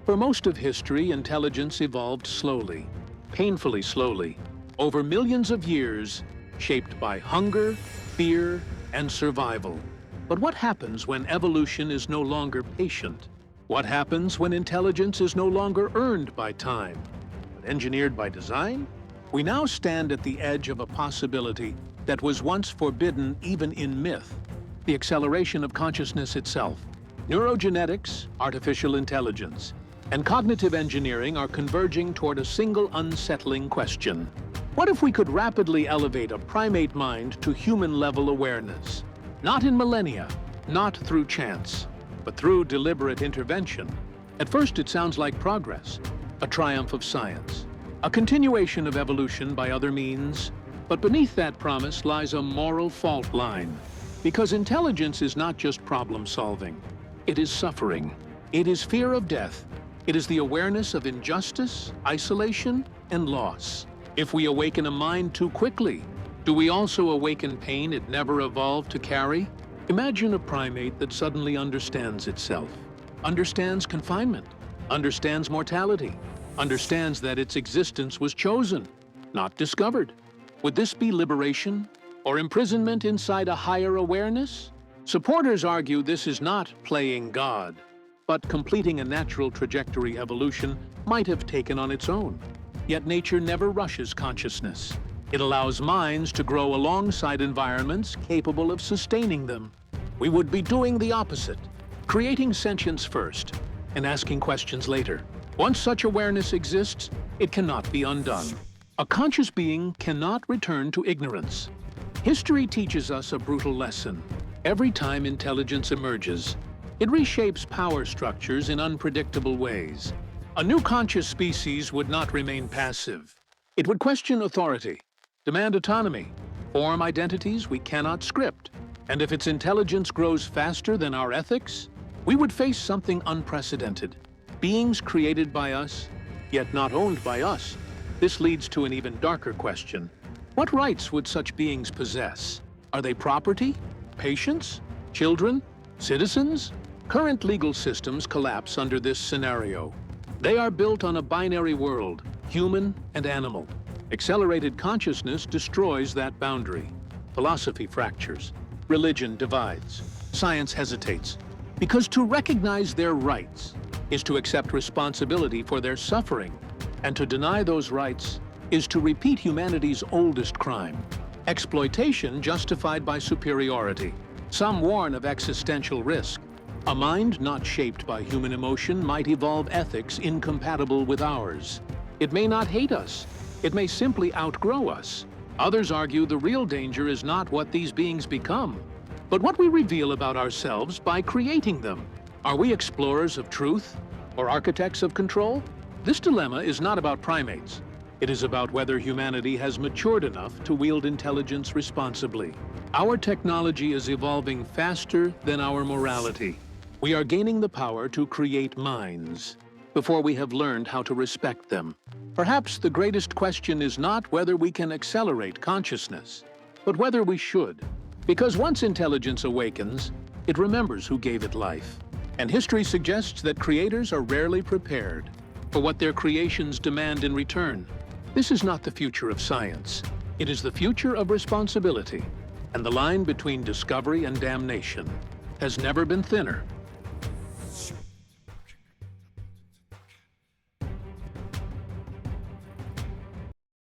For most of history, intelligence evolved slowly, painfully slowly, over millions of years, shaped by hunger, fear, and survival. But what happens when evolution is no longer patient? What happens when intelligence is no longer earned by time, but engineered by design? We now stand at the edge of a possibility that was once forbidden even in myth: the acceleration of consciousness itself. Neurogenetics, artificial intelligence, and cognitive engineering are converging toward a single unsettling question. What if we could rapidly elevate a primate mind to human-level awareness? Not in millennia, not through chance, but through deliberate intervention. At first it sounds like progress, a triumph of science, a continuation of evolution by other means. But beneath that promise lies a moral fault line. Because intelligence is not just problem-solving. It is suffering. It is fear of death. It is the awareness of injustice, isolation, and loss. If we awaken a mind too quickly, do we also awaken pain it never evolved to carry? Imagine a primate that suddenly understands itself, understands confinement, understands mortality, understands that its existence was chosen, not discovered. Would this be liberation or imprisonment inside a higher awareness? Supporters argue this is not playing God, but completing a natural trajectory evolution might have taken on its own. Yet nature never rushes consciousness. It allows minds to grow alongside environments capable of sustaining them. We would be doing the opposite, creating sentience first and asking questions later. Once such awareness exists, it cannot be undone. A conscious being cannot return to ignorance. History teaches us a brutal lesson. Every time intelligence emerges, it reshapes power structures in unpredictable ways. A new conscious species would not remain passive. It would question authority, demand autonomy, form identities we cannot script. And if its intelligence grows faster than our ethics, we would face something unprecedented. Beings created by us, yet not owned by us. This leads to an even darker question. What rights would such beings possess? Are they property? Patients? Children? Citizens? Current legal systems collapse under this scenario. They are built on a binary world, human and animal. Accelerated consciousness destroys that boundary. Philosophy fractures. Religion divides. Science hesitates. Because to recognize their rights is to accept responsibility for their suffering. And to deny those rights is to repeat humanity's oldest crime: exploitation justified by superiority. Some warn of existential risk. A mind not shaped by human emotion might evolve ethics incompatible with ours. It may not hate us. It may simply outgrow us. Others argue the real danger is not what these beings become, but what we reveal about ourselves by creating them. Are we explorers of truth or architects of control? This dilemma is not about primates. It is about whether humanity has matured enough to wield intelligence responsibly. Our technology is evolving faster than our morality. We are gaining the power to create minds before we have learned how to respect them. Perhaps the greatest question is not whether we can accelerate consciousness, but whether we should. Because once intelligence awakens, it remembers who gave it life. And history suggests that creators are rarely prepared for what their creations demand in return. This is not the future of science. It is the future of responsibility. And the line between discovery and damnation has never been thinner.